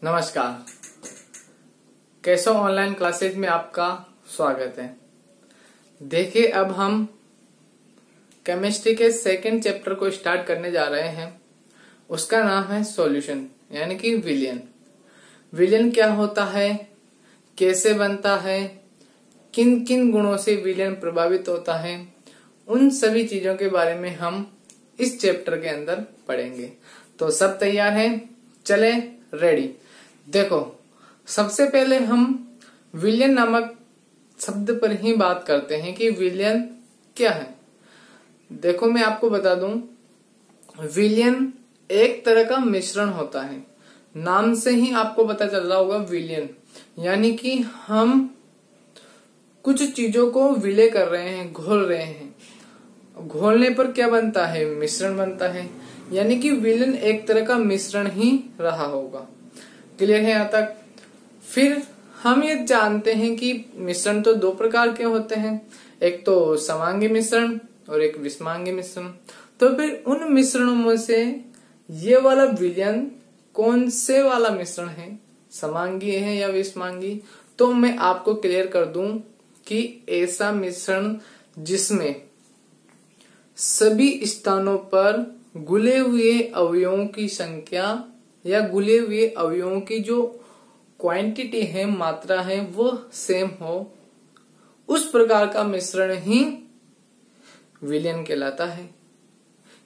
नमस्कार। कैसो online classes में आपका स्वागत है। देखिए, अब हम केमिस्ट्री के सेकंड चैप्टर को स्टार्ट करने जा रहे हैं। उसका नाम है सॉल्यूशन, यानी कि विलयन। विलयन क्या होता है, कैसे बनता है, किन किन गुणों से विलयन प्रभावित होता है, उन सभी चीजों के बारे में हम इस चैप्टर के अंदर पढ़ेंगे। तो सब तैयार हैं? चले, रेडी। देखो, सबसे पहले हम विलयन नामक शब्द पर ही बात करते हैं कि विलयन क्या है। देखो, मैं आपको बता दूं, विलयन एक तरह का मिश्रण होता है। नाम से ही आपको पता चल रहा होगा विलयन, यानी कि हम कुछ चीजों को विलय कर रहे हैं, घोल रहे हैं। घोलने पर क्या बनता है? मिश्रण बनता है। यानी कि विलयन एक तरह का मिश्रण ही रहा होगा। क्लियर है यहाँ तक? फिर हम ये जानते हैं कि मिश्रण तो दो प्रकार के होते हैं, एक तो समांगी मिश्रण और एक विषमांगी मिश्रण। तो फिर उन मिश्रणों में से ये वाला विलयन कौन से वाला मिश्रण है, समांगी है या विषमांगी? तो मैं आपको क्लियर कर दूं कि ऐसा मिश्रण जिसमें सभी स्थानों पर घुले हुए अवयवों की संख्या या घुले हुए अवयवों की जो क्वांटिटी है, मात्रा है, वो सेम हो, उस प्रकार का मिश्रण ही विलयन कहलाता है।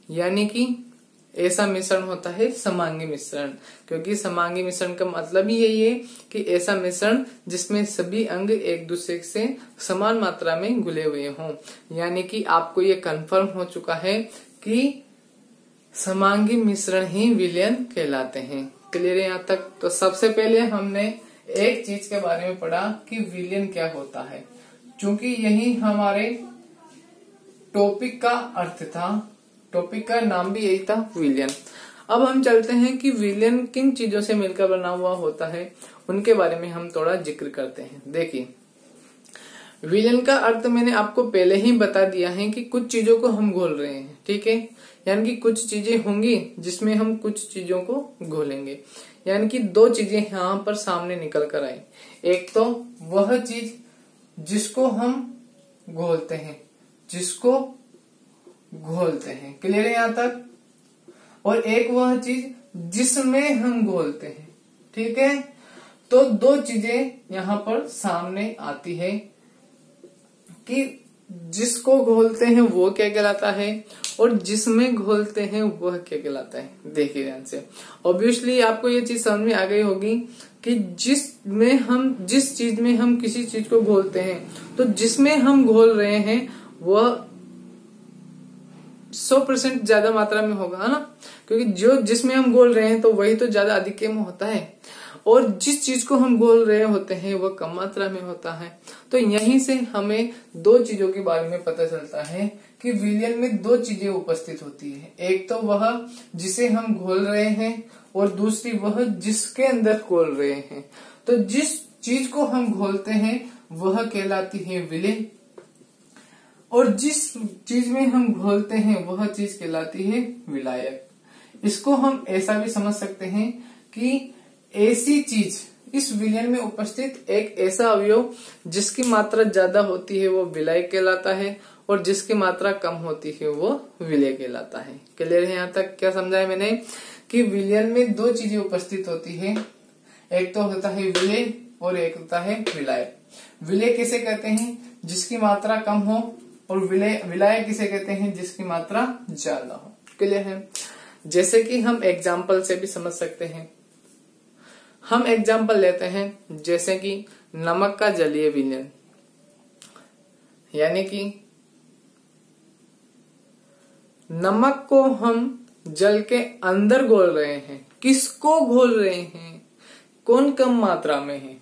यानी कि ऐसा मिश्रण होता है समांगी मिश्रण, क्योंकि समांगी मिश्रण का मतलब ही यही है कि ऐसा मिश्रण जिसमें सभी अंग एक दूसरे से समान मात्रा में घुले हुए हों। यानी कि आपको ये कंफर्म हो चुका है कि समांगी मिश्रण ही विलयन कहलाते हैं। क्लियर है यहाँ तक? तो सबसे पहले हमने एक चीज के बारे में पढ़ा कि विलयन क्या होता है, क्योंकि यही हमारे टॉपिक का अर्थ था। टॉपिक का नाम भी यही था, विलयन। अब हम चलते हैं कि विलयन किन चीजों से मिलकर बना हुआ होता है, उनके बारे में हम थोड़ा जिक्र करते हैं। देखिए, विलयन का अर्थ मैंने आपको पहले ही बता दिया है कि कुछ चीजों को हम घोल रहे हैं, ठीक है। यानी कि कुछ चीजें होंगी जिसमें हम कुछ चीजों को घोलेंगे। यानी कि दो चीजें यहाँ पर सामने निकल कर आई। एक तो वह चीज जिसको हम घोलते हैं, क्लियर है यहाँ तक? और एक वह चीज जिसमें हम घोलते हैं, ठीक है। तो दो चीजें यहाँ पर सामने आती है कि जिसको घोलते हैं वो क्या कहलाता है और जिसमें घोलते हैं वह क्या कहलाता है। देखिए ध्यान से, ऑब्वियसली आपको ये चीज समझ में आ गई होगी कि जिस चीज में हम किसी चीज को घोलते हैं, तो जिसमें हम घोल रहे हैं वह 100% ज्यादा मात्रा में होगा, है ना। क्योंकि जिसमें हम घोल रहे हैं तो वही तो ज्यादा अधिक में होता है, और जिस चीज को हम घोल रहे होते हैं वह कम मात्रा में होता है। तो यहीं से हमें दो चीजों के बारे में पता चलता है कि विलयन में दो चीजें उपस्थित होती है। एक तो वह जिसे हम घोल रहे हैं और दूसरी वह जिसके अंदर घोल रहे हैं। तो जिस चीज को हम घोलते हैं वह कहलाती है विलय, और जिस चीज में हम घोलते हैं वह चीज कहलाती है विलायक। इसको हम ऐसा भी समझ सकते हैं कि ऐसी चीज, इस विलयन में उपस्थित एक ऐसा अवयव जिसकी मात्रा ज्यादा होती है वो विलायक कहलाता है, और जिसकी मात्रा कम होती है वो विलय कहलाता है। क्लियर है यहाँ तक? क्या समझाया मैंने कि विलयन में दो चीजें उपस्थित होती है, एक तो होता है विलय और एक होता है विलायक। विलय किसे कहते हैं? जिसकी मात्रा कम हो, और विलायक किसे कहते हैं? जिसकी मात्रा ज्यादा हो। क्लियर है? जैसे कि हम एग्जाम्पल से भी समझ सकते हैं। हम एग्जाम्पल लेते हैं, जैसे कि नमक का जलीय विलयन। यानी कि नमक को हम जल के अंदर घोल रहे हैं। किसको घोल रहे हैं? कौन कम मात्रा में है,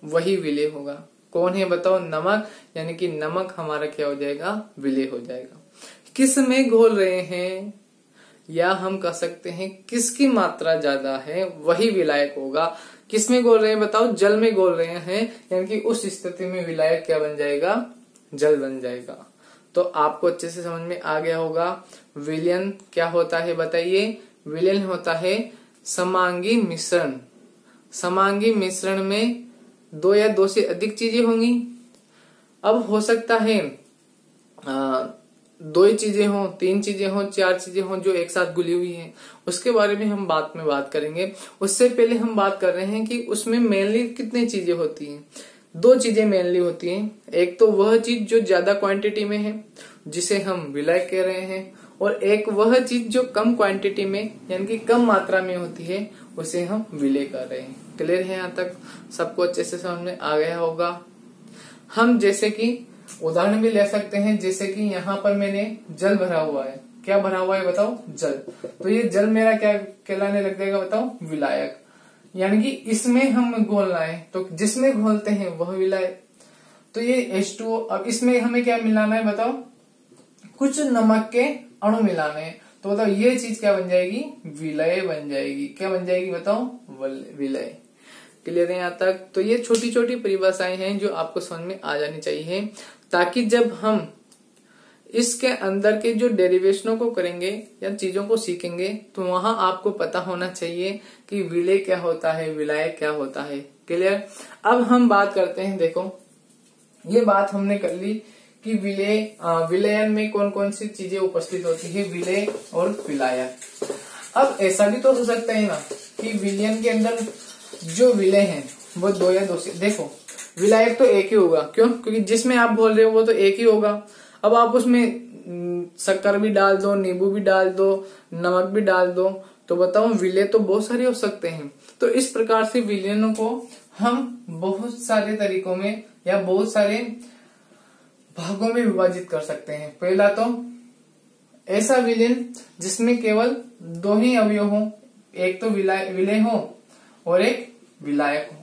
वही विलय होगा। कौन है बताओ? नमक। यानी कि नमक हमारा क्या हो जाएगा? विलय हो जाएगा। किस में घोल रहे हैं, या हम कह सकते हैं किसकी मात्रा ज्यादा है वही विलायक होगा। किस में घोल रहे हैं बताओ? जल में घोल रहे हैं, यानी कि उस स्थिति में विलायक क्या बन जाएगा? जल बन जाएगा। तो आपको अच्छे से समझ में आ गया होगा विलयन क्या होता है। बताइए, विलयन होता है समांगी मिश्रण। समांगी मिश्रण में दो या दो से अधिक चीजें होंगी। अब हो सकता है दो ही चीजें हों, तीन चीजें हों, चार चीजें हों जो एक साथ घुली हुई हैं, उसके बारे में हम बाद में बात करेंगे। उससे पहले हम बात कर रहे हैं कि उसमें मेनली कितनी चीजें होती हैं। दो चीजें मेनली होती हैं। एक तो वह चीज जो ज्यादा क्वांटिटी में है जिसे हम विलय कह रहे हैं, और एक वह चीज जो कम क्वांटिटी में यानी कि कम मात्रा में होती है उसे हम विलय कर रहे हैं। क्लियर है? यहाँ तक सबको अच्छे से समझ में आ गया होगा। हम जैसे कि उदाहरण भी ले सकते हैं, जैसे कि यहाँ पर मैंने जल भरा हुआ है। क्या भरा हुआ है बताओ? जल। तो ये जल मेरा क्या कहलाने लग जाएगा बताओ? विलायक। यानी कि इसमें हम घोलना है तो जिसमें घोलते हैं वह विलायक। तो ये H2O। अब इसमें हमें क्या मिलाना है बताओ? कुछ नमक के अणु मिलाने हैं। तो बताओ ये चीज क्या बन जाएगी? विलय बन जाएगी। क्या बन जाएगी बताओ? विलय। क्लियर है यहाँ तक? तो ये छोटी छोटी परिभाषाएं हैं जो आपको समझ में आ जानी चाहिए, ताकि जब हम इसके अंदर के जो डेरिवेशनों को करेंगे या चीजों को सीखेंगे तो वहां आपको पता होना चाहिए कि विलय क्या होता है, विलायक क्या होता है। क्लियर? अब हम बात करते हैं। देखो ये बात हमने कर ली कि विलयन में कौन कौन सी चीजें उपस्थित होती है, विलय और विलायक। अब ऐसा भी तो हो सकता है ना कि विलयन के अंदर जो विलय है वो दो या दो से, देखो विलायक तो एक ही होगा। क्यों? क्योंकि जिसमें आप बोल रहे हो वो तो एक ही होगा। अब आप उसमें शक्कर भी डाल दो, नींबू भी डाल दो, नमक भी डाल दो, तो बताओ विलय तो बहुत सारे हो सकते हैं। तो इस प्रकार से विलयनों को हम बहुत सारे तरीकों में या बहुत सारे भागों में विभाजित कर सकते हैं। पहला तो ऐसा विलयन जिसमें केवल दो ही अवयव हो, एक तो विलय हो और एक विलायक हो,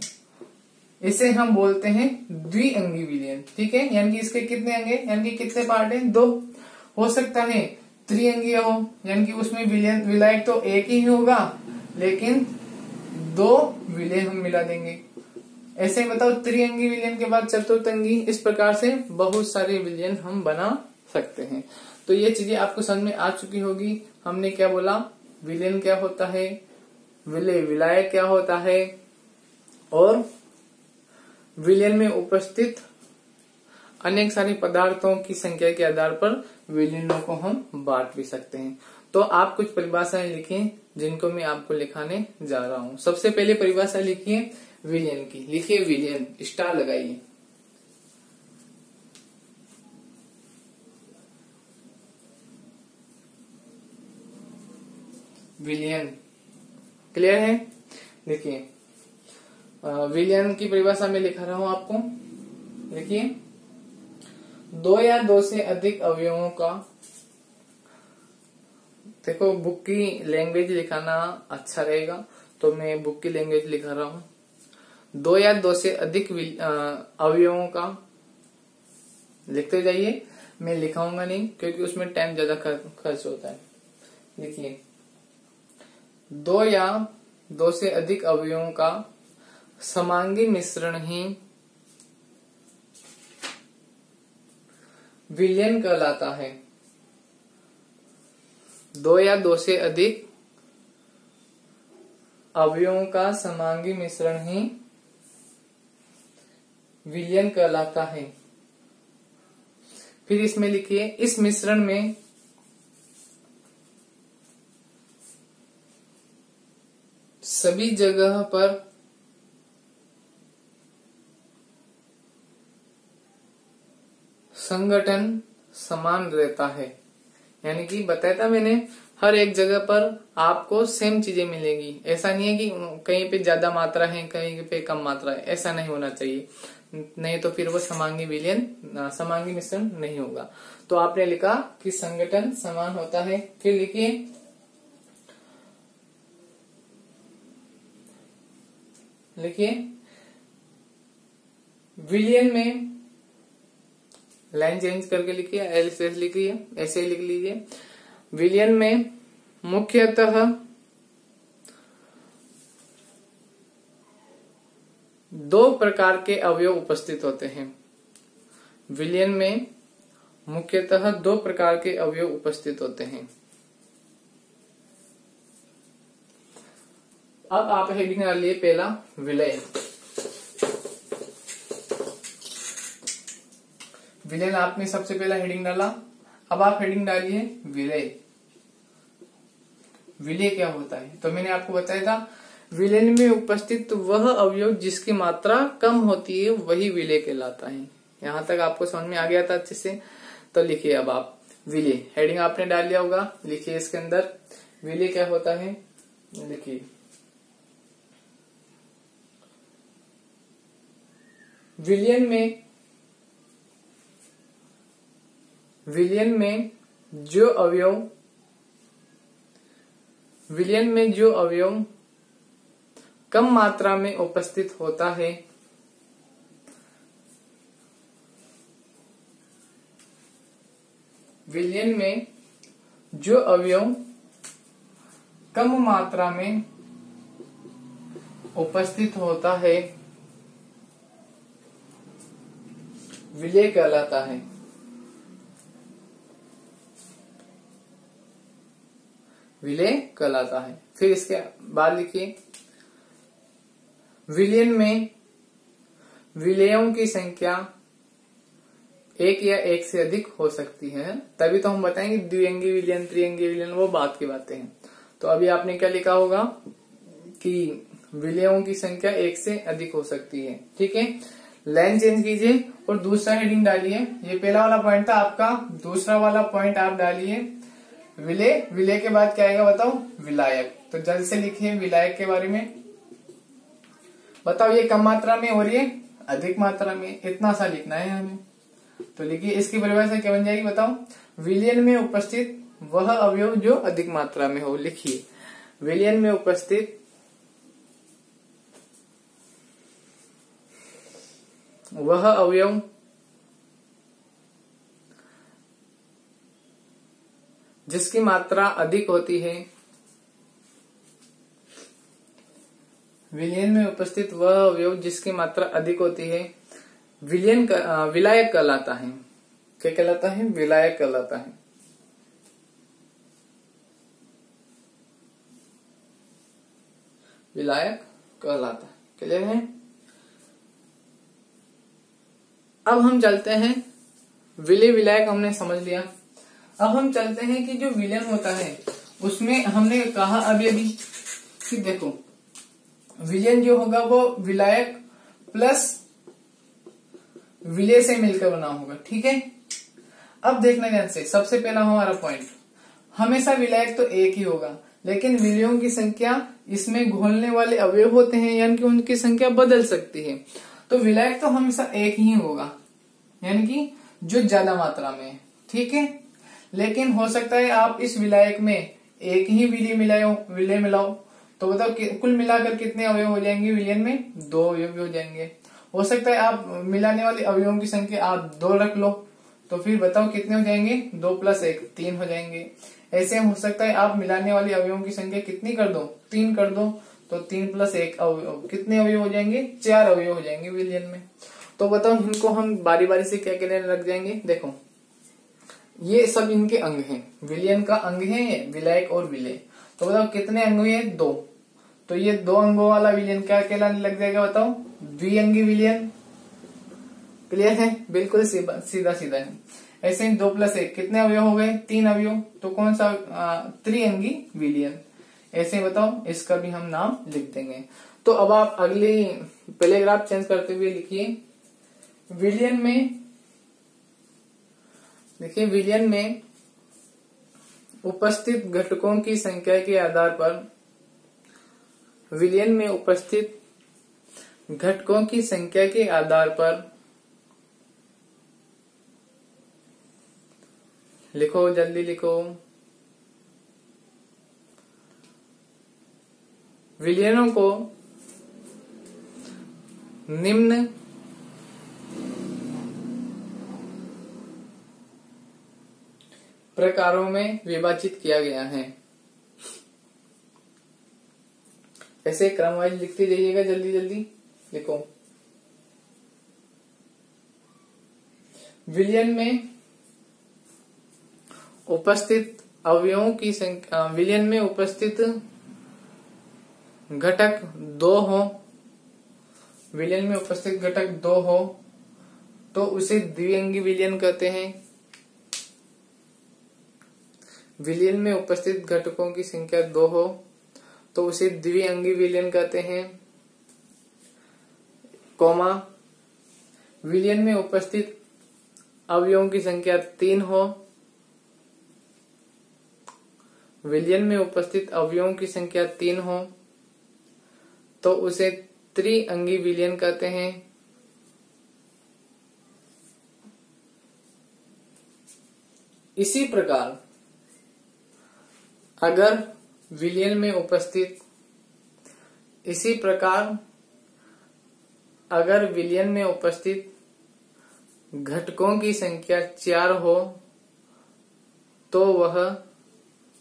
इसे हम बोलते हैं द्विअंगी विलयन। ठीक है? यानी कि इसके कितने अंग हैं, यानी कि कितने पार्ट हैं? दो। हो सकता है त्रिअंगीय हो, यानी कि उसमें विलायक तो एक ही होगा लेकिन दो विलय हम मिला देंगे। ऐसे बताओ त्रिअंगी विलयन के बाद चतुर्थंगी, इस प्रकार से बहुत सारे विलयन हम बना सकते हैं। तो ये चीजें आपको समझ में आ चुकी होगी। हमने क्या बोला? विलयन क्या होता है, विलायक क्या होता है, और विलयन में उपस्थित अनेक सारे पदार्थों की संख्या के आधार पर विलयनों को हम बांट भी सकते हैं। तो आप कुछ परिभाषाएं लिखिए जिनको मैं आपको लिखाने जा रहा हूं। सबसे पहले परिभाषा लिखिए विलयन की। लिखिए विलयन, स्टार लगाइए। विलयन। क्लियर है? देखिए विलयन की परिभाषा में लिखा रहा हूं आपको। देखिए दो या दो से अधिक अवयवों का, देखो बुक की लैंग्वेज लिखाना अच्छा रहेगा तो मैं बुक की लैंग्वेज लिखा रहा हूं। दो या दो से अधिक अवयवों का लिखते जाइए, मैं लिखाऊंगा नहीं क्योंकि उसमें टाइम ज्यादा खर्च होता है। देखिए दो या दो से अधिक अवयवों का समांगी मिश्रण ही विलयन कहलाता है। दो या दो से अधिक अवयवों का समांगी मिश्रण ही विलयन कहलाता है। फिर इसमें लिखिए इस मिश्रण में सभी जगह पर संगठन समान रहता है। यानी कि बताया था मैंने, हर एक जगह पर आपको सेम चीजें मिलेंगी। ऐसा नहीं है कि कहीं पे ज्यादा मात्रा है कहीं पे कम मात्रा है, ऐसा नहीं होना चाहिए, नहीं तो फिर वो समांगी विलयन, समांगी मिश्रण नहीं होगा। तो आपने लिखा कि संगठन समान होता है। फिर लिखिए विलयन में, लाइन चेंज करके लिखिए, एलसीएस लिखिए, ऐसे ही लिख लीजिए। विलयन में मुख्यतः दो प्रकार के अवयव उपस्थित होते हैं। विलयन में मुख्यतः दो प्रकार के अवयव उपस्थित होते हैं। अब आप हेडिंग डालिए पहला विलय। विलयन आपने सबसे पहला हेडिंग डाला। अब आप हेडिंग डालिए विलय। विलय क्या होता है? तो मैंने आपको बताया था विलयन में उपस्थित वह अवयव जिसकी मात्रा कम होती है वही विलय कहलाता है। यहां तक आपको समझ में आ गया था अच्छे से? तो लिखिए अब आप विलय, हेडिंग आपने डाल लिया होगा, लिखिए इसके अंदर विलय क्या होता है, लिखिए विलयन में जो अवयव कम मात्रा में उपस्थित होता है विलयन में जो अवयव कम मात्रा में उपस्थित होता है विलय कहलाता है। विलय कहलाता है। फिर इसके बाद लिखिए विलयन में विलयों की संख्या एक या एक से अधिक हो सकती है। तभी तो हम बताएंगे द्विअंगी विलयन, त्रिअंगी विलयन, वो बात की बातें हैं। तो अभी आपने क्या लिखा होगा कि विलयों की संख्या एक से अधिक हो सकती है। ठीक है, लाइन चेंज कीजिए और दूसरा हेडिंग डालिए। ये पहला वाला पॉइंट था आपका, दूसरा वाला पॉइंट आप डालिए विलय। विलय के बाद क्या आएगा बताओ? विलायक। तो जल्द से लिखिए विलायक के बारे में। बताओ ये कम मात्रा में और ये अधिक मात्रा में, इतना सा लिखना है हमें। तो लिखिए इसकी परिभाषा क्या बन जाएगी बताओ? विलयन में उपस्थित वह अवयव जो अधिक मात्रा में हो। लिखिए विलयन में उपस्थित वह अवयव जिसकी मात्रा अधिक होती है, विलयन में उपस्थित वह अवयव जिसकी मात्रा अधिक होती है विलायक कहलाता है। क्या कहलाता है? विलायक कहलाता है। विलायक कहलाता है। क्लियर है? अब हम चलते हैं, विलय विलायक हमने समझ लिया। अब हम चलते हैं कि जो विलयन होता है उसमें हमने कहा अभी कि देखो विलयन जो होगा वो विलायक प्लस विलय से मिलकर बना होगा। ठीक है, अब देखना ध्यान से। सबसे पहला हमारा पॉइंट, हमेशा विलायक तो एक ही होगा, लेकिन विलयों की संख्या, इसमें घोलने वाले अवयव होते हैं यानी कि उनकी संख्या बदल सकती है। तो विलायक तो हमेशा एक ही होगा, यानी कि जो ज्यादा मात्रा में है। ठीक है, लेकिन हो सकता है आप इस विलायक में एक ही विलय मिलाओ, तो बताओ कुल मिलाकर कितने अवयव हो जाएंगे? विलयन में 2 अवयव हो जाएंगे। हो सकता है आप मिलाने वाले अवयवों की संख्या आप 2 रख लो, तो फिर बताओ कितने हो जाएंगे? 2 + 1 3 हो जाएंगे। ऐसे हो सकता है आप मिलाने वाले अवयवों की संख्या कितनी कर दो? 3 कर दो, तो 3 + 1 अवयव, कितने अवयव हो जाएंगे? 4 अवयव हो जाएंगे विलयन में। तो बताओ इनको हम बारी बारी से क्या कहने लग जाएंगे? देखो ये सब इनके अंग हैं, विलयन का अंग है विलायक और विलय। तो बताओ कितने अंग हुए? 2। तो ये 2 अंगों वाला विलयन क्या कहलाने लग जाएगा बताओ? द्विअंगी विलयन। क्लियर है? बिल्कुल सीधा सीधा है। ऐसे ही 2 + 1 कितने अवयव हो गए? 3 अवयव। तो कौन सा? त्रिअंगी विलयन। ऐसे बताओ, इसका भी हम नाम लिख देंगे। तो अब आप अगली पैराग्राफ चेंज करते हुए लिखिए विलयन में, देखिए विलयन में उपस्थित घटकों की संख्या के आधार पर, विलयन में उपस्थित घटकों की संख्या के आधार पर लिखो, जल्दी लिखो। विलयनों को निम्न प्रकारों में विभाजित किया गया है। ऐसे क्रमवाइज लिखते जाइएगा, जल्दी जल्दी लिखो। विलयन में उपस्थित अवयवों की संख्या, विलयन में उपस्थित घटक 2 हो, विलयन में उपस्थित घटक 2 हो तो उसे द्विअंगी विलयन कहते हैं। विलयन में उपस्थित घटकों की संख्या 2 हो तो उसे द्विअंगी विलयन कहते हैं। कॉमा, विलयन में उपस्थित अवयवों की संख्या 3 हो, विलयन में उपस्थित अवयवों की संख्या 3 हो तो उसे त्रिअंगी विलयन कहते हैं। इसी प्रकार अगर विलयन में उपस्थित घटकों की संख्या 4 हो तो वह,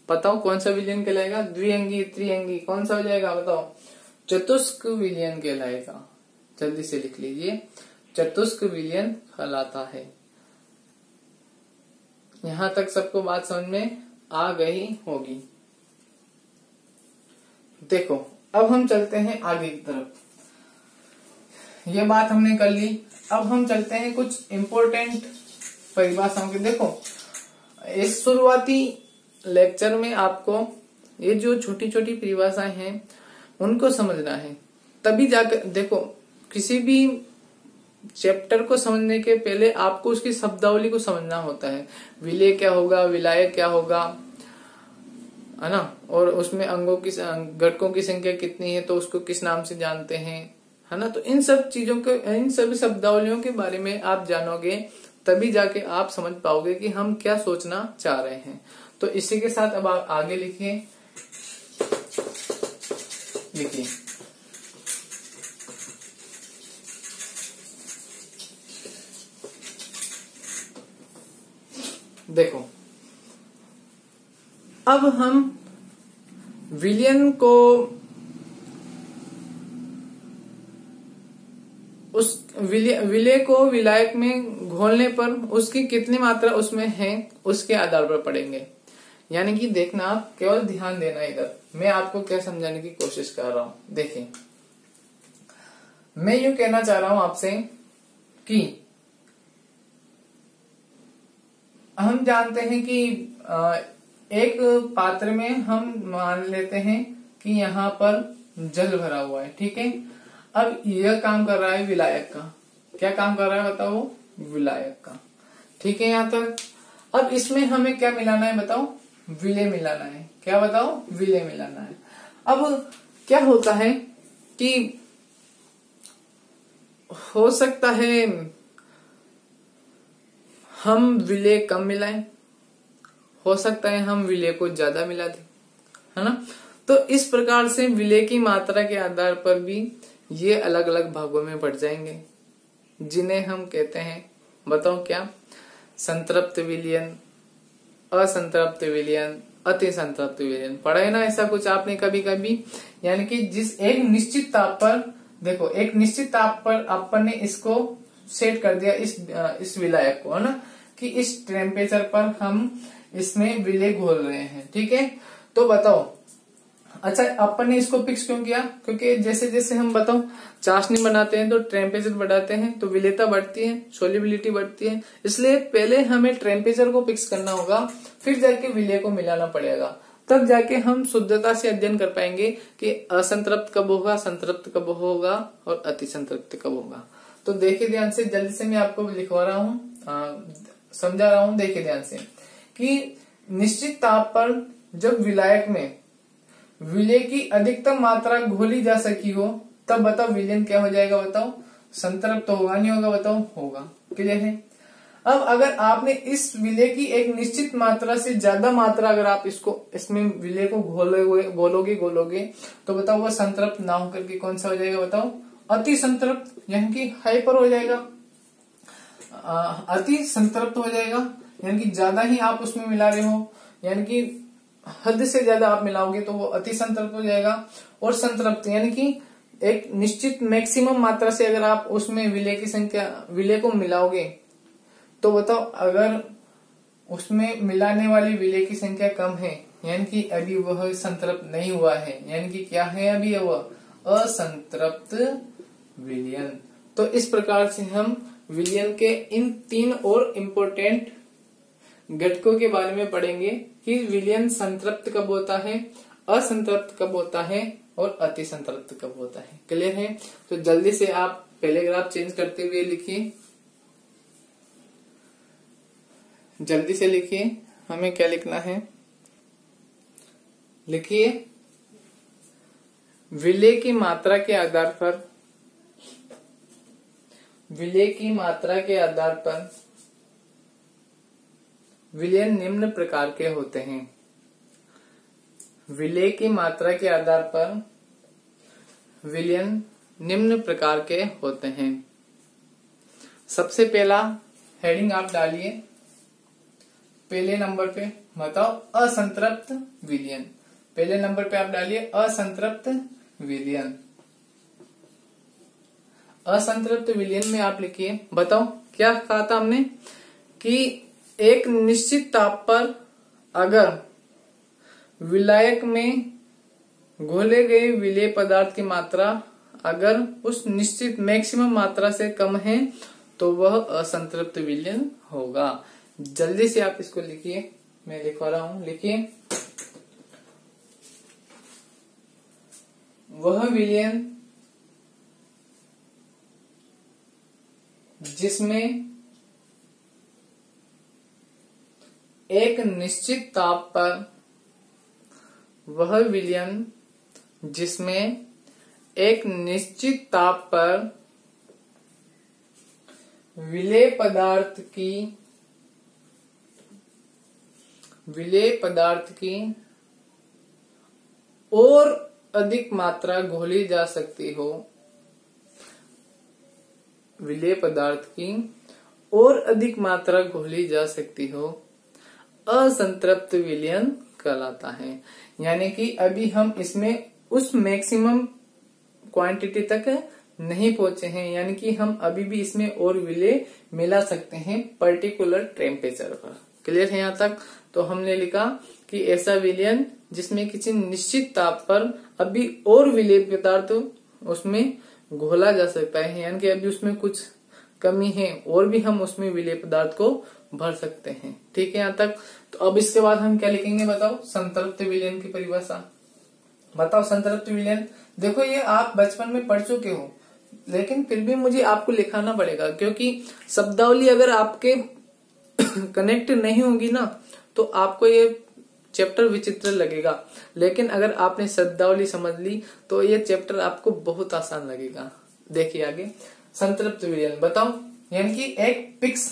बताओ कौन सा विलयन कहलाएगा? द्विअंगी, त्रिअंगी, कौन सा हो जाएगा बताओ? चतुष्क विलयन कहलाएगा। जल्दी से लिख लीजिए, चतुष्क विलयन कहलाता है। यहां तक सबको बात समझ में आ गई होगी। देखो अब हम चलते हैं आगे की तरफ। ये बात हमने कर ली। अब हम चलते हैं कुछ इंपॉर्टेंट परिभाषाओं के। देखो इस शुरुआती लेक्चर में आपको ये जो छोटी छोटी परिभाषाएं हैं उनको समझना है, तभी जाकर देखो किसी भी चैप्टर को समझने के पहले आपको उसकी शब्दावली को समझना होता है। विलय क्या होगा, विलायक क्या होगा, है ना, और उसमें अंगों की घटकों की संख्या कितनी है तो उसको किस नाम से जानते हैं, है ना। तो इन सब चीजों के, इन सभी शब्दावलियों के बारे में आप जानोगे तभी जाके आप समझ पाओगे कि हम क्या सोचना चाह रहे हैं। तो इसी के साथ अब आप आगे लिखिए। देखो अब हम विलयन को, उस विलय को विलायक में घोलने पर उसकी कितनी मात्रा उसमें है उसके आधार पर पढ़ेंगे। यानी कि देखना, आप केवल ध्यान देना इधर, मैं आपको क्या समझाने की कोशिश कर रहा हूं। देखिए मैं यूं कहना चाह रहा हूं आपसे कि हम जानते हैं कि एक पात्र में हम मान लेते हैं कि यहाँ पर जल भरा हुआ है, ठीक है। अब यह काम कर रहा है विलायक का। क्या काम कर रहा है बताओ? विलायक का, ठीक है यहाँ तक। अब इसमें हमें क्या मिलाना है बताओ? विलय मिलाना है। क्या बताओ? विलय मिलाना है। अब क्या होता है कि हो सकता है हम विलय कम मिलाएं, हो सकता है हम विलय को ज्यादा मिला दें, है ना। तो इस प्रकार से विलय की मात्रा के आधार पर भी ये अलग अलग भागों में बढ़ जाएंगे, जिन्हें हम कहते हैं, बताओ क्या? संतृप्त विलयन, असंतृप्त विलयन, अति संतृप्त विलयन। पढ़ा है ना ऐसा कुछ आपने कभी कभी? यानी कि जिस एक निश्चित ताप पर, देखो एक निश्चित ताप पर अपन ने इसको सेट कर दिया, इस विलायक को, है ना, कि इस टेम्परेचर पर हम इसमें विलय घोल रहे हैं, ठीक है। तो बताओ, अच्छा अपन ने इसको फिक्स क्यों किया? क्योंकि जैसे जैसे हम बताओ चाशनी बनाते हैं तो टेम्परेचर बढ़ाते हैं तो विलेयता बढ़ती है, सोल्युबिलिटी बढ़ती है। इसलिए पहले हमें टेम्परेचर को फिक्स करना होगा, फिर जाके विलय को मिलाना पड़ेगा। तब जाके हम शुद्धता से अध्ययन कर पाएंगे कि असंतृप्त कब होगा, संतृप्त कब होगा और अति संतृप्त कब होगा। तो देखिए ध्यान से, जल्दी से मैं आपको लिखवा रहा हूँ, समझा रहा हूँ। देखिए ध्यान से कि निश्चित ताप पर जब विलायक में विलय की अधिकतम मात्रा घोली जा सकी हो तब बताओ विलयन क्या हो जाएगा? बताओ संतृप्त तो होगा नहीं होगा? बताओ होगा। क्लियर है? अब अगर आपने इस विलय की एक निश्चित मात्रा से ज्यादा मात्रा अगर आप इसमें विलय को घोलोगे तो बताओ वह संतृप्त ना होकर के कौन सा हो जाएगा? बताओ अति संतृप्त, यानी कि हाइपर हो जाएगा, अति संतृप्त हो जाएगा। यानी कि ज्यादा ही आप उसमें मिला रहे हो, यानी कि हद से ज्यादा आप मिलाओगे तो वो अति संतृप्त हो जाएगा। और संतृप्त यानी कि एक निश्चित मैक्सिमम मात्रा से अगर आप उसमें विलय को मिलाओगे तो बताओ अगर उसमें मिलाने वाली विलय की संख्या कम है यानी कि अभी वह संतृप्त नहीं हुआ है, यानी कि क्या है अभी वह असंतृप्त विलयन। तो इस प्रकार से हम विलयन के इन 3 और इम्पोर्टेंट घटकों के बारे में पढ़ेंगे कि विलयन संतृप्त कब होता है, असंतृप्त कब होता है और अति संतृप्त कब होता है। क्लियर है? तो जल्दी से आप पहले ग्राफ चेंज करते हुए लिखिए, जल्दी से लिखिए। हमें क्या लिखना है, लिखिए विलय की मात्रा के आधार पर, विलय की मात्रा के आधार पर विलयन निम्न प्रकार के होते हैं। विलय की मात्रा के आधार पर विलयन निम्न प्रकार के होते हैं। सबसे पहला हेडिंग आप डालिए, पहले नंबर पे बताओ असंतृप्त विलयन। पहले नंबर पे आप डालिए असंतृप्त विलयन। असंतृप्त विलयन में आप लिखिए, बताओ क्या कहा था हमने कि एक निश्चित ताप पर अगर विलायक में घोले गए विलेय पदार्थ की मात्रा अगर उस निश्चित मैक्सिमम मात्रा से कम है तो वह असंतृप्त विलयन होगा। जल्दी से आप इसको लिखिए, मैं लिखवा रहा हूं, लिखिए वह विलयन जिसमें एक निश्चित ताप पर, वह विलयन जिसमें एक निश्चित ताप पर विलेय पदार्थ की और अधिक मात्रा घोली जा सकती हो, विलेय पदार्थ की और अधिक मात्रा घोली जा सकती हो, असंतृप्त विलयन कहलाता है। यानी कि अभी हम इसमें उस मैक्सिमम क्वांटिटी तक नहीं पहुंचे हैं, यानी कि हम अभी भी इसमें और विलय मिला सकते हैं पर्टिकुलर टेम्परेचर पर। क्लियर है यहाँ तक? तो हमने लिखा कि ऐसा विलयन जिसमें किसी निश्चित ताप पर अभी और विलेय पदार्थ उसमें घोला जा सकता है, यानी कि अभी उसमें कुछ कमी है और भी हम उसमें विलेय पदार्थ को भर सकते हैं। ठीक है यहाँ तक? तो अब इसके बाद हम क्या लिखेंगे, बताओ संतृप्त विलयन की परिभाषा। बताओ संतृप्त विलयन, देखो ये आप बचपन में पढ़ चुके हो, लेकिन फिर भी मुझे आपको लिखाना पड़ेगा, क्योंकि शब्दावली अगर आपके कनेक्ट नहीं होगी ना तो आपको ये चैप्टर विचित्र लगेगा, लेकिन अगर आपने शब्दावली समझ ली तो ये चैप्टर आपको बहुत आसान लगेगा। देखिए आगे, संतृप्त विलयन बताओ, यानी कि एक फिक्स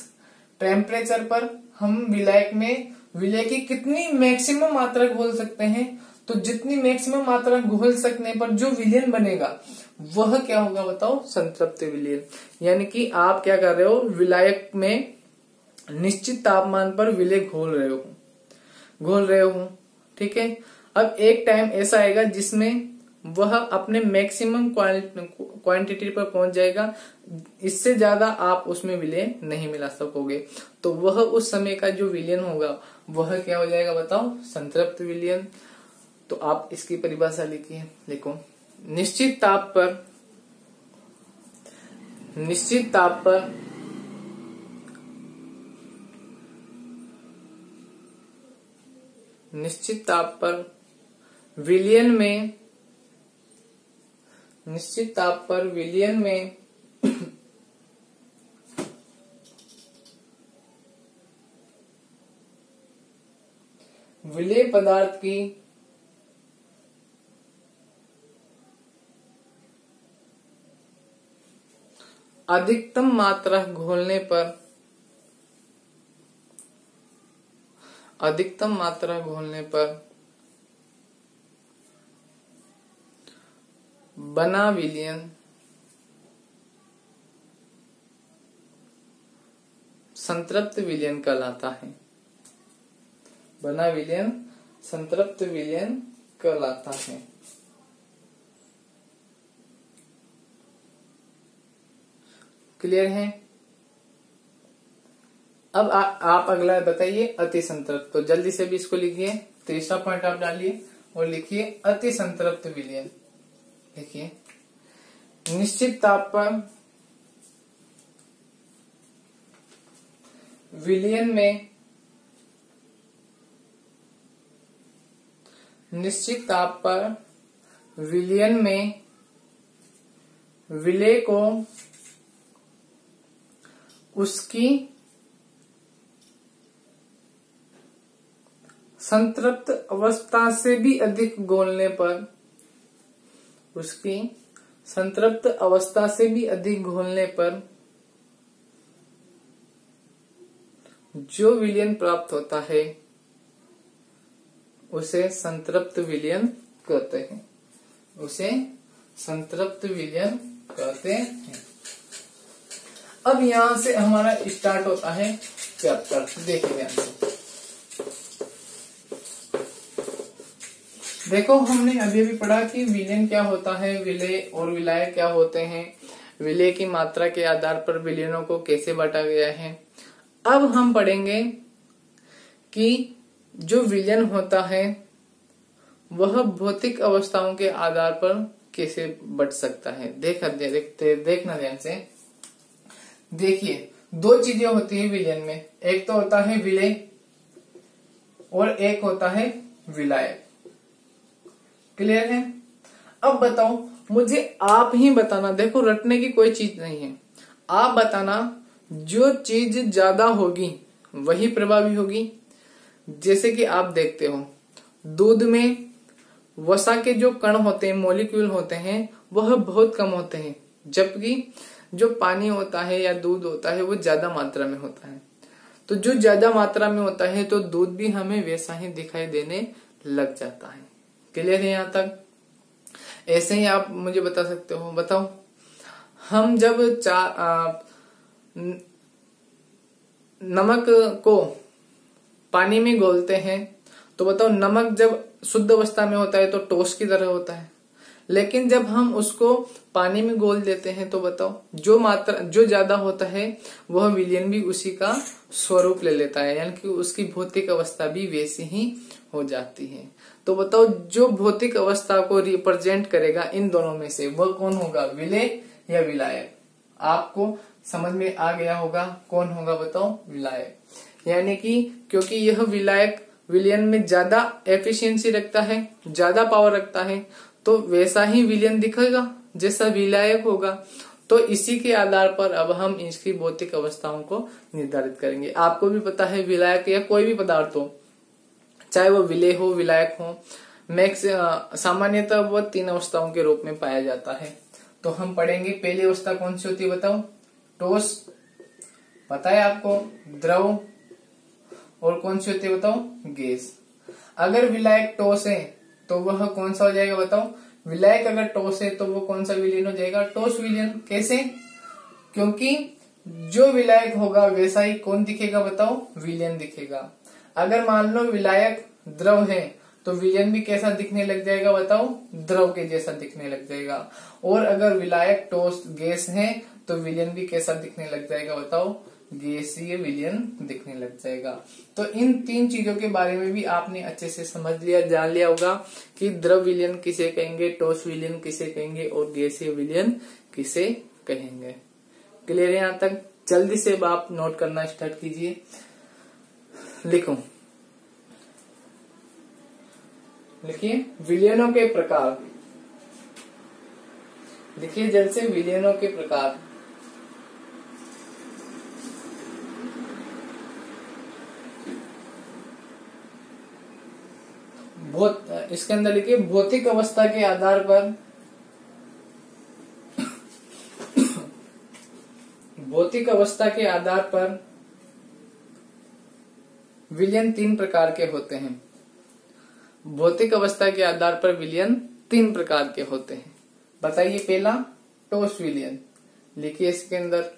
टेम्परेचर पर हम विलायक में विलय की कितनी मैक्सिमम मात्रा घोल सकते हैं, तो जितनी मैक्सिमम मात्रा घोल सकने पर जो विलयन बनेगा वह क्या होगा, बताओ संतृप्त विलयन। यानी कि आप क्या कर रहे हो, विलायक में निश्चित तापमान पर विलय घोल रहे हो। ठीक है, अब एक टाइम ऐसा आएगा जिसमें वह अपने मैक्सिमम क्वांटिटी पर पहुंच जाएगा, इससे ज्यादा आप उसमें विलय नहीं मिला सकोगे, तो वह उस समय का जो विलयन होगा वह क्या हो जाएगा, बताओ संतृप्त विलयन। तो आप इसकी परिभाषा लिखिए, लिखो निश्चित ताप पर विलयन में विलेय पदार्थ की अधिकतम मात्रा घोलने पर बना विलयन संतृप्त विलयन कहलाता है। बना विलयन संतृप्त विलयन कहलाता है। क्लियर है? अब आप अगला बताइए अति संतृप्त। तो जल्दी से भी इसको लिखिए, तीसरा पॉइंट आप डालिए और लिखिए अति संतृप्त विलयन। देखिए निश्चित ताप पर विलयन में निश्चित ताप पर विलयन में विलेय को उसकी संतृप्त अवस्था से भी अधिक घोलने पर उसकी संतृप्त अवस्था से भी अधिक घोलने पर जो विलयन प्राप्त होता है उसे संतृप्त विलयन कहते हैं। उसे संतृप्त विलयन कहते हैं। अब यहां से हमारा स्टार्ट होता है चैप्टर। देखिए ध्यान से, देखो हमने अभी भी पढ़ा कि विलयन क्या होता है, विलेय और विलायक क्या होते हैं, विलेय की मात्रा के आधार पर विलयनों को कैसे बांटा गया है। अब हम पढ़ेंगे कि जो विलयन होता है वह भौतिक अवस्थाओं के आधार पर कैसे बढ़ सकता है। देखना ध्यान से। देखिए दो चीजें होती है विलयन में, एक तो होता है विलेय और एक होता है विलायक। क्लियर है? अब बताओ, मुझे आप ही बताना, देखो रटने की कोई चीज नहीं है, आप बताना जो चीज ज्यादा होगी वही प्रभावी होगी। जैसे कि आप देखते हो दूध में वसा के जो कण होते हैं, मॉलिक्यूल होते हैं, वह बहुत कम होते हैं, जबकि जो पानी होता है या दूध होता है वो ज्यादा मात्रा में होता है। तो जो ज्यादा मात्रा में होता है तो दूध भी हमें वैसा ही दिखाई देने लग जाता है। क्लियर है यहाँ तक? ऐसे ही आप मुझे बता सकते हो, बताओ हम जब नमक को पानी में घोलते हैं तो बताओ नमक जब शुद्ध अवस्था में होता है तो ठोस की तरह होता है, लेकिन जब हम उसको पानी में घोल देते हैं तो बताओ जो ज्यादा होता है वह विलयन भी उसी का स्वरूप ले लेता है, यानी कि उसकी भौतिक अवस्था भी वैसी ही हो जाती है। तो बताओ जो भौतिक अवस्था को रिप्रेजेंट करेगा इन दोनों में से वह कौन होगा, विलेय या विलायक? आपको समझ में आ गया होगा कौन होगा, बताओ विलायक। यानी कि क्योंकि यह विलायक विलयन में ज्यादा एफिशिएंसी रखता है, ज्यादा पावर रखता है, तो वैसा ही विलयन दिखेगा जैसा विलायक होगा। तो इसी के आधार पर अब हम इसकी भौतिक अवस्थाओं को निर्धारित करेंगे। आपको भी पता है विलायक या कोई भी पदार्थ हो, चाहे वो विलेय हो विलायक हो, सामान्यतः वो तीन अवस्थाओं के रूप में पाया जाता है। तो हम पढ़ेंगे पहली अवस्था कौन सी होती है, बताओ ठोस, पता है आपको, द्रव, और कौन सी होती है बताओ गैस। अगर विलायक ठोस है तो वह कौन सा हो जाएगा, बताओ विलायक अगर ठोस है तो वो कौन सा विलयन हो जाएगा, ठोस विलयन। कैसे? क्योंकि जो विलायक होगा वैसा ही कौन दिखेगा, बताओ विलयन दिखेगा। अगर मान लो विलायक द्रव है तो विलयन भी कैसा दिखने लग जाएगा, बताओ द्रव के जैसा दिखने लग जाएगा। और अगर विलायक ठोस गैस है तो विलयन भी कैसा दिखने लग जाएगा, बताओ गैसीय विलयन दिखने लग जाएगा। तो इन तीन चीजों के बारे में भी आपने अच्छे से समझ लिया, जान लिया होगा कि द्रव विलयन किसे कहेंगे, ठोस विलयन किसे कहेंगे और गैसीय विलयन किसे कहेंगे। क्लियर है यहाँ तक? जल्दी से आप नोट करना स्टार्ट कीजिए। लिखो, लिखिए विलयनों के प्रकार। लिखिए जल्द से, विलयनों के प्रकार। इसके अंदर लिखिए भौतिक अवस्था के आधार पर भौतिक अवस्था के आधार पर विलयन तीन प्रकार के होते हैं। भौतिक अवस्था के आधार पर विलयन तीन प्रकार के होते हैं। बताइए पहला ठोस विलयन। लिखिए इसके अंदर,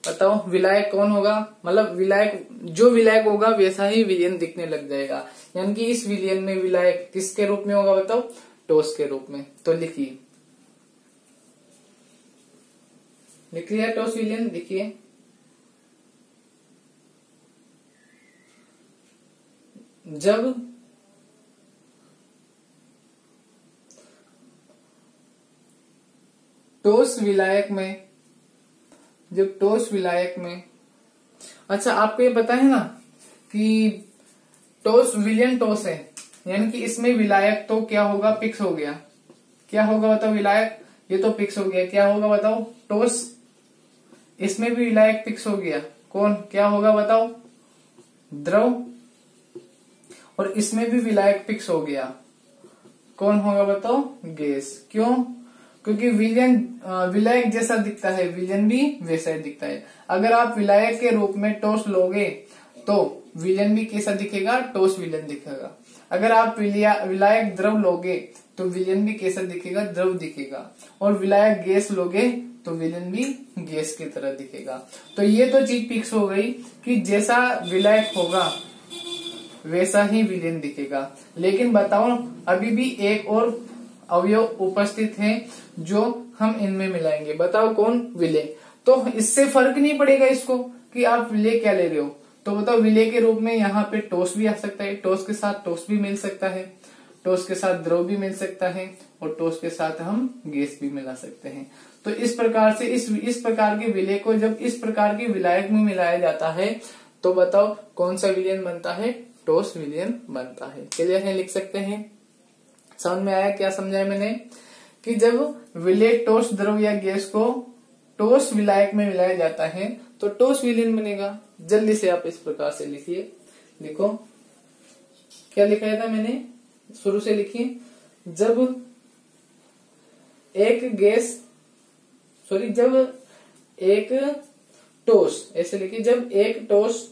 बताओ विलायक कौन होगा, मतलब विलायक जो विलायक होगा वैसा ही विलयन दिखने लग जाएगा। यानी कि इस विलयन में विलायक किसके रूप में होगा, बताओ ठोस के रूप में। तो लिखिए, लिखिए ठोस विलयन। लिखिए जब टोस विलायक में, जब टोस विलायक में, अच्छा आपको ये पता है ना कि टोस विलियन टोस है, यानी कि इसमें विलायक तो क्या होगा, फिक्स हो गया। क्या होगा बताओ, विलायक ये तो फिक्स हो गया, क्या होगा बताओ, टोस। इसमें भी विलायक फिक्स हो गया, कौन, क्या होगा बताओ, द्रव। और इसमें भी विलायक फिक्स हो गया, कौन होगा बताओ, गैस। क्यों, क्योंकि विलयन विलायक जैसा दिखता है, विलयन भी वैसा ही दिखता है। अगर आप विलायक के रूप में टोस लोगे तो विलयन भी कैसा दिखेगा, टोस विलयन दिखेगा। अगर आप विलायक द्रव लोगे तो विलयन भी कैसा दिखेगा, द्रव दिखेगा। और विलायक गैस लोगे तो विलयन भी गैस की तरह दिखेगा। तो ये तो चीज फिक्स हो गई कि जैसा विलायक होगा वैसा ही विलयन दिखेगा। लेकिन बताओ अभी भी एक और अवयव उपस्थित है जो हम इनमें मिलाएंगे, बताओ कौन, विलय। तो इससे फर्क नहीं पड़ेगा इसको कि आप विलय क्या ले रहे हो। तो बताओ विलय के रूप में यहाँ पे टोस भी आ सकता है, टोस के साथ टोस भी मिल सकता है, टोस के साथ द्रव भी मिल सकता है, और टोस के साथ हम गैस भी मिला सकते हैं। तो इस प्रकार से इस प्रकार के विलय को जब इस प्रकार के विलायक में मिलाया जाता है तो बताओ कौन सा विलयन बनता है, टोस विलयन बनता है। क्लियर है, लिख सकते हैं। समझ में आया क्या समझाया मैंने, कि जब विलय टोस द्रव या गैस को टोस विलायक में मिलाया जाता है तो टोस विलयन बनेगा। जल्दी से आप इस प्रकार से लिखिए, लिखो क्या लिखा था मैंने, शुरू से लिखिए। जब एक टोस, ऐसे लिखिए, जब एक टोस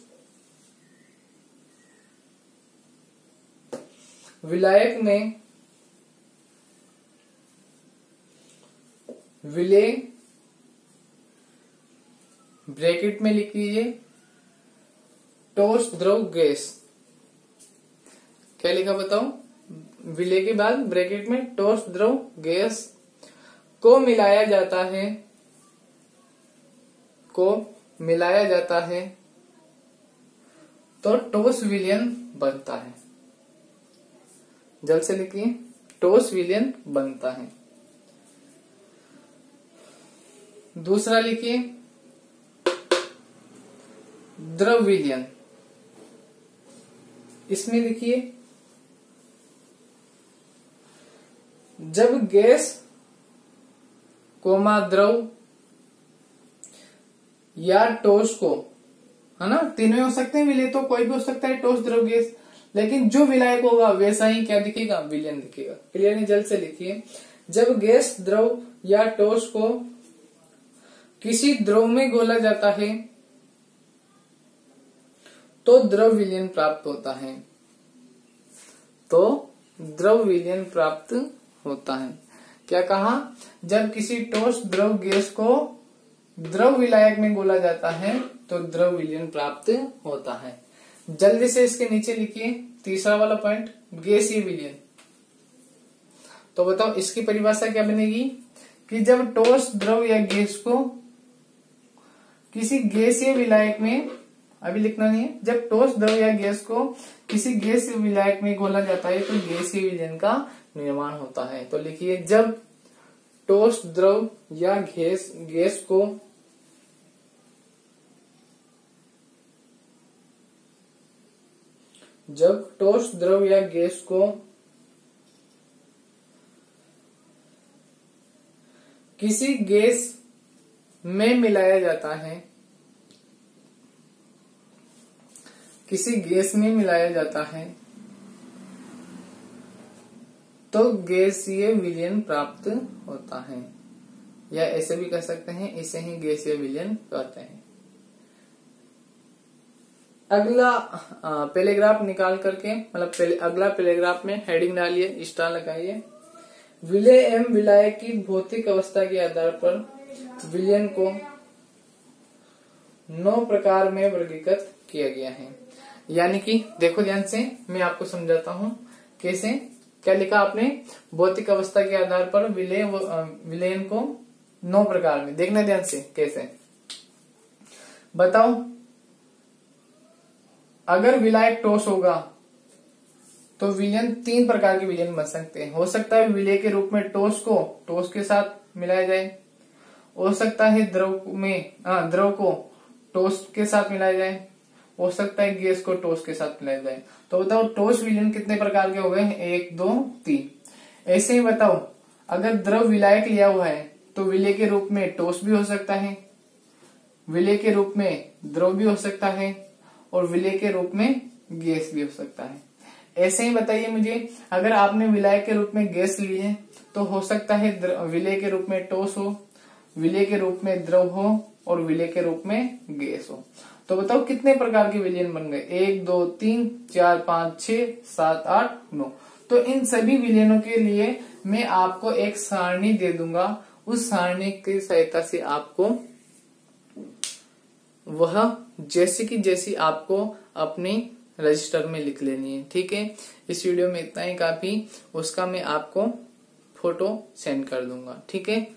विलायक में विलय, ब्रैकेट में लिख लीजिए, टोस द्रव गैस, क्या लिखा बताओ, विलय के बाद ब्रैकेट में टोस द्रव गैस को मिलाया जाता है, तो टोस विलयन बनता है। जल्द से लिखिए, टोस विलयन बनता है। दूसरा लिखिए, द्रव विलयन। इसमें लिखिए, जब गैस कोमा द्रव या टोस को, है ना, तीनों हो सकते हैं विलय, तो कोई भी हो सकता है, टोस द्रव गैस, लेकिन जो विलायक होगा वैसा ही क्या दिखेगा, विलयन दिखेगा। क्लियर है, जल्द से लिखिए। जब गैस द्रव या टोस को किसी द्रव में घोला जाता है तो द्रव विलयन प्राप्त होता है, तो द्रव विलयन प्राप्त होता है। क्या कहा, जब किसी ठोस द्रव गैस को द्रव विलायक में घोला जाता है तो द्रव विलयन प्राप्त होता है। जल्दी से इसके नीचे लिखिए तीसरा वाला पॉइंट, गैसीय विलयन। तो बताओ इसकी परिभाषा क्या बनेगी, कि जब ठोस द्रव या गैस को किसी गैसीय विलायक में, अभी लिखना नहीं है, जब ठोस द्रव या गैस को किसी गैसीय विलायक में घोला जाता है तो गैसीय विलयन का निर्माण होता है। तो लिखिए, जब ठोस द्रव या गैस को किसी गैस में मिलाया जाता है, तो गैसीय विलयन प्राप्त होता है, या ऐसे भी कह सकते हैं, इसे ही गैसीय विलयन कहते हैं। अगला पैराग्राफ निकाल करके, मतलब अगला पैराग्राफ में हेडिंग डालिए, स्टार लगाइए। विलय एवं विलायक की भौतिक अवस्था के आधार पर विलयन को 9 प्रकार में वर्गीकृत किया गया है। यानी कि देखो ध्यान से, मैं आपको समझाता हूं कैसे। क्या लिखा आपने, भौतिक अवस्था के आधार पर विलयन को 9 प्रकार में, देखना ध्यान से कैसे। बताओ, अगर विलायक ठोस होगा तो विलयन 3 प्रकार के विलयन बन सकते हैं। हो सकता है विलय के रूप में ठोस को ठोस के साथ मिलाया जाए, हो सकता है द्रव को ठोस के साथ मिलाया जाए, हो सकता है गैस को ठोस के साथ मिलाया जाए। तो बताओ ठोस विलयन कितने प्रकार के हो गए? 1 2 3। ऐसे ही बताओ अगर द्रव विलायक लिया हुआ है तो विलय के रूप में ठोस भी हो सकता है, विलय के रूप में द्रव भी हो सकता है और विलय के रूप में गैस भी हो सकता है। ऐसे ही बताइए मुझे, अगर आपने विलायक के रूप में गैस ली है तो हो सकता है विलय के रूप में ठोस हो, विलय के रूप में द्रव हो और विलय के रूप में गैस हो। तो बताओ कितने प्रकार के विलयन बन गए? 1 2 3 4 5 6 7 8 9। तो इन सभी विलयनों के लिए मैं आपको एक सारणी दे दूंगा, उस सारणी की सहायता से आपको वह जैसी आपको अपनी रजिस्टर में लिख लेनी है। ठीक है, इस वीडियो में इतना ही काफी, उसका मैं आपको फोटो सेंड कर दूंगा। ठीक है।